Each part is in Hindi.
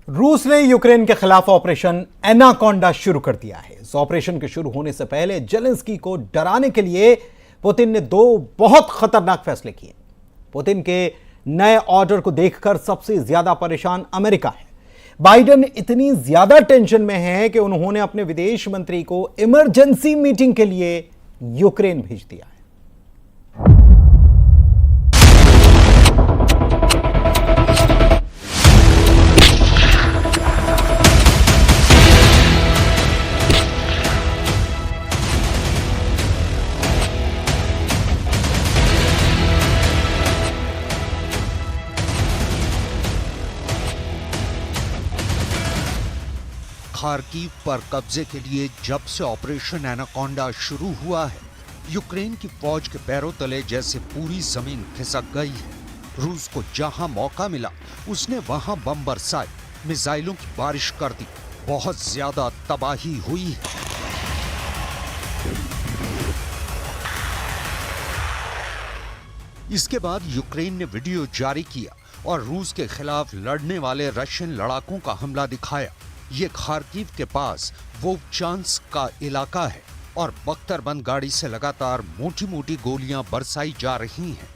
रूस ने यूक्रेन के खिलाफ ऑपरेशन एनाकोंडा शुरू कर दिया है। इस ऑपरेशन के शुरू होने से पहले जेलेंस्की को डराने के लिए पुतिन ने दो बहुत खतरनाक फैसले किए। पुतिन के नए ऑर्डर को देखकर सबसे ज्यादा परेशान अमेरिका है। बाइडेन इतनी ज्यादा टेंशन में है कि उन्होंने अपने विदेश मंत्री को इमरजेंसी मीटिंग के लिए यूक्रेन भेज दिया है। खार्किव पर कब्जे के लिए जब से ऑपरेशन एनाकोंडा शुरू हुआ है, यूक्रेन की फौज के पैरों तले जैसे पूरी जमीन खिसक गई है। रूस को जहां मौका मिला उसने वहां बम बरसाए, मिसाइलों की बारिश कर दी। बहुत ज्यादा तबाही हुई है। इसके बाद यूक्रेन ने वीडियो जारी किया और रूस के खिलाफ लड़ने वाले रशियन लड़ाकों का हमला दिखाया। ये खार्किव के पास वोवचांस्क का इलाका है और बख्तरबंद गाड़ी से लगातार मोटी मोटी गोलियां बरसाई जा रही हैं।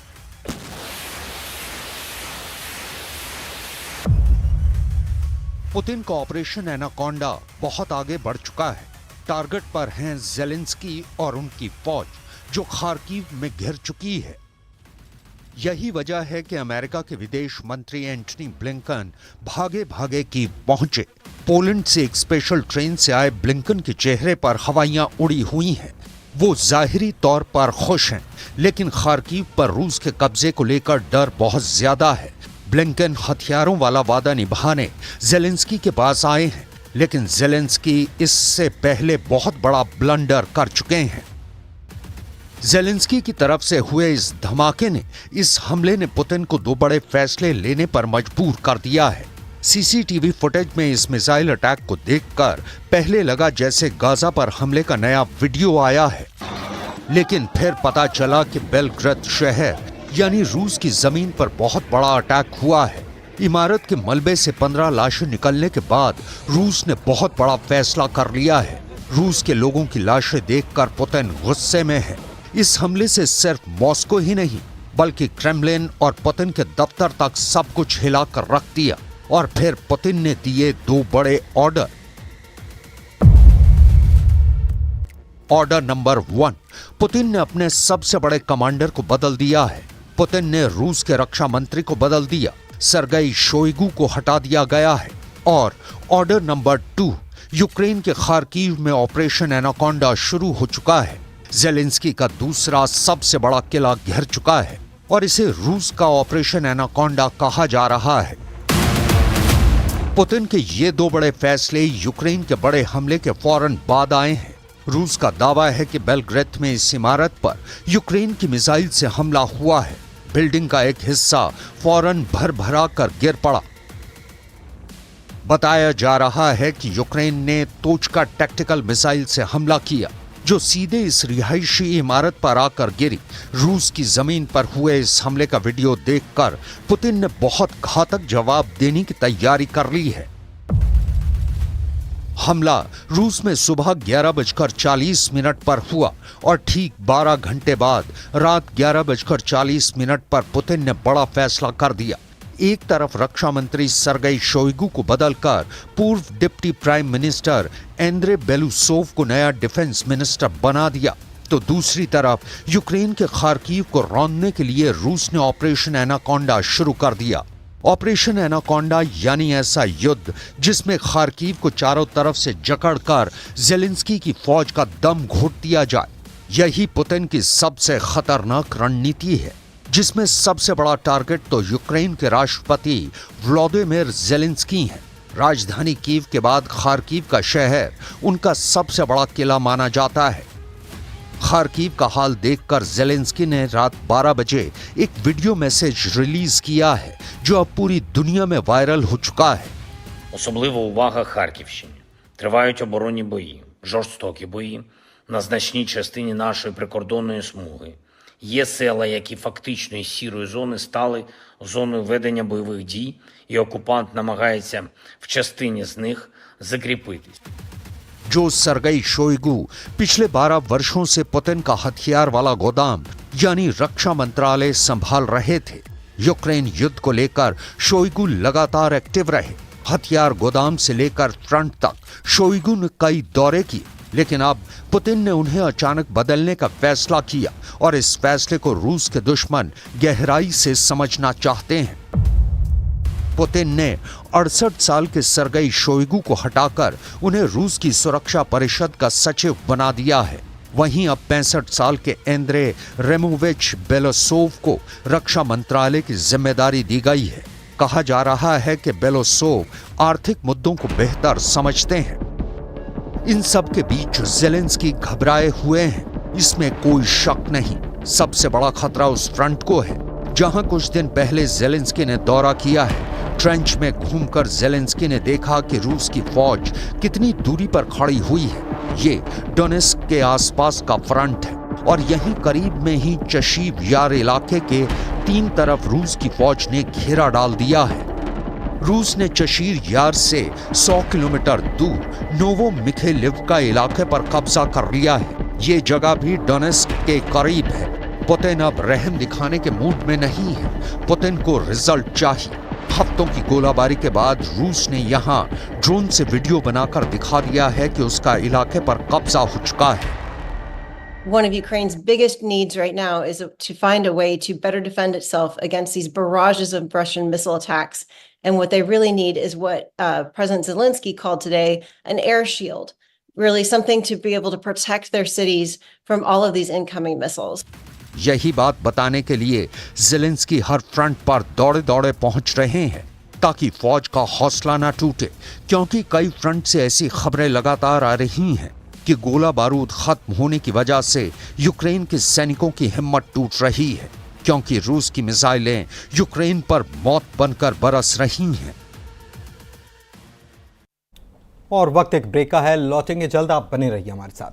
पुतिन का ऑपरेशन एनाकोंडा बहुत आगे बढ़ चुका है। टारगेट पर हैं जेलेंस्की और उनकी फौज, जो खार्किव में घिर चुकी है। यही वजह है कि अमेरिका के विदेश मंत्री एंटनी ब्लिंकन भागे भागे की पहुंचे। पोलैंड से एक स्पेशल ट्रेन से आए ब्लिंकन के चेहरे पर हवाइयां उड़ी हुई हैं। वो जाहिरी तौर पर खुश हैं, लेकिन खार्किव पर रूस के कब्जे को लेकर डर बहुत ज्यादा है। ब्लिंकन हथियारों वाला वादा निभाने जेलेंस्की के पास आए हैं, लेकिन जेलेंस्की इससे पहले बहुत बड़ा ब्लंडर कर चुके हैं। जेलेंस्की की तरफ से हुए इस धमाके ने, इस हमले ने पुतिन को दो बड़े फैसले लेने पर मजबूर कर दिया है। सीसीटीवी फुटेज में इस मिसाइल अटैक को देखकर पहले लगा जैसे गाजा पर हमले का नया वीडियो आया है, लेकिन फिर पता चला कि बेलग्रेद शहर यानी रूस की जमीन पर बहुत बड़ा अटैक हुआ है। इमारत के मलबे से 15 लाशें निकलने के बाद रूस ने बहुत बड़ा फैसला कर लिया है। रूस के लोगों की लाशें देखकर पुतिन गुस्से में है। इस हमले से सिर्फ मॉस्को ही नहीं, बल्कि क्रेमलिन और पुतिन के दफ्तर तक सब कुछ हिलाकर रख दिया। और फिर पुतिन ने दिए दो बड़े ऑर्डर। ऑर्डर नंबर 1, पुतिन ने अपने सबसे बड़े कमांडर को बदल दिया है। पुतिन ने रूस के रक्षा मंत्री को बदल दिया, सरगेई शोइगु को हटा दिया गया है। और ऑर्डर नंबर 2, यूक्रेन के खार्किव में ऑपरेशन एनाकोंडा शुरू हो चुका है। जेलेंस्की का दूसरा सबसे बड़ा किला घिर चुका है और इसे रूस का ऑपरेशन एनाकोंडा कहा जा रहा है। पुतिन के ये दो बड़े फैसले यूक्रेन के बड़े हमले के फौरन बाद आए हैं। रूस का दावा है कि बेलग्रेद में इस इमारत पर यूक्रेन की मिसाइल से हमला हुआ है। बिल्डिंग का एक हिस्सा फौरन भर-भरा कर गिर पड़ा। बताया जा रहा है कि यूक्रेन ने तोचका टैक्टिकल मिसाइल से हमला किया, जो सीधे इस रिहायशी इमारत पर आकर गिरी। रूस की जमीन पर हुए इस हमले का वीडियो देखकर पुतिन ने बहुत घातक जवाब देने की तैयारी कर ली है। हमला रूस में सुबह 11:40 पर हुआ और ठीक 12 घंटे बाद रात 11:40 पर पुतिन ने बड़ा फैसला कर दिया। एक तरफ रक्षा मंत्री सरगेई शोइगु को बदलकर पूर्व डिप्टी प्राइम मिनिस्टर एंद्रे बेलुसोव को नया डिफेंस मिनिस्टर बना दिया, तो दूसरी तरफ यूक्रेन के खार्किव को रौंदने के लिए रूस ने ऑपरेशन एनाकोंडा शुरू कर दिया। ऑपरेशन एनाकोंडा यानी ऐसा युद्ध जिसमें खार्किव को चारों तरफ से जकड़कर जेलेंस्की की फौज का दम घोट दिया जाए। यही पुतिन की सबसे खतरनाक रणनीति है, जिसमें सबसे बड़ा टारगेट तो यूक्रेन के राष्ट्रपति व्लादिमीर जेलेंस्की हैं। राजधानी कीव के बाद खार्किव का शहर उनका सबसे बड़ा किला माना जाता है। खार्किव का हाल देखकर जेलेंस्की ने रात 12 बजे एक वीडियो मैसेज रिलीज किया है, जो अब पूरी दुनिया में वायरल हो चुका है। Особлива увага Харківщині. Тривають оборонні бої, жорстокі бої на значній частині нашої прикордонної смуги. Є села, які фактично із сірої зони стали зоною ведення бойових дій, і окупант намагається в частині з них закріпитись. जो सरगई शोइगु पिछले 12 वर्षों से पुतिन का हथियार वाला गोदाम यानी रक्षा मंत्रालय संभाल रहे थे। यूक्रेन युद्ध को लेकर शोइगु लगातार एक्टिव रहे। हथियार गोदाम से लेकर फ्रंट तक शोइगु ने कई दौरे किए, लेकिन अब पुतिन ने उन्हें अचानक बदलने का फैसला किया और इस फैसले को रूस के दुश्मन गहराई से समझना चाहते हैं। पुतिन ने 68 साल के सरगई शोइगु को हटाकर उन्हें रूस की सुरक्षा परिषद का सचिव बना दिया है। वहीं अब 65 साल के एंद्रे रेमोविच बेलोसोव को रक्षा मंत्रालय की जिम्मेदारी दी गई है। कहा जा रहा है कि बेलोसोव आर्थिक मुद्दों को बेहतर समझते हैं। इन सब के बीच ज़ेलेंस्की घबराए हुए हैं, इसमें कोई शक नहीं। सबसे बड़ा खतरा उस फ्रंट को है जहां कुछ दिन पहले ज़ेलेंस्की ने दौरा किया है। ट्रेंच में घूमकर ज़ेलेंस्की ने देखा कि रूस की फौज कितनी दूरी पर खड़ी हुई है। ये डोनेस्क के आसपास का फ्रंट है और यहीं करीब में ही चशीव यार इलाके के 3 तरफ रूस की फौज ने घेरा डाल दिया है। रूस ने चशीर यार से 100 किलोमीटर दूर नोवो मिखेलिवका इलाके पर कब्जा कर लिया है। ये जगह भी डोनेस्क के करीब है। पुतिन अब रहम दिखाने के मूड में नहीं है। पुतिन को रिजल्ट चाहिए। हफ्तों की गोलाबारी के बाद रूस ने यहां ड्रोन से वीडियो बनाकर दिखा दिया है कि उसका इलाके पर कब्जा हो चुका है। One of Ukraine's biggest needs right now is to find a way to better defend itself against these barrages of Russian missile attacks. And what they really need is what President Zelensky called today an air shield, really something to be able to protect their cities from all of these incoming missiles. यही बात बताने के लिए ज़ेलेंस्की हर फ्रंट पर दौड़े दौड़े पहुंच रहे हैं ताकि फौज का हौसला ना टूटे, क्योंकि कई फ्रंट से ऐसी खबरें लगातार आ रही हैं कि गोला बारूद खत्म होने की वजह से यूक्रेन के सैनिकों की हिम्मत टूट रही है, क्योंकि रूस की मिसाइलें यूक्रेन पर मौत बनकर बरस रही हैं। और वक्त एक ब्रेक का है, लौटेंगे जल्द, आप बने रहिए हमारे साथ।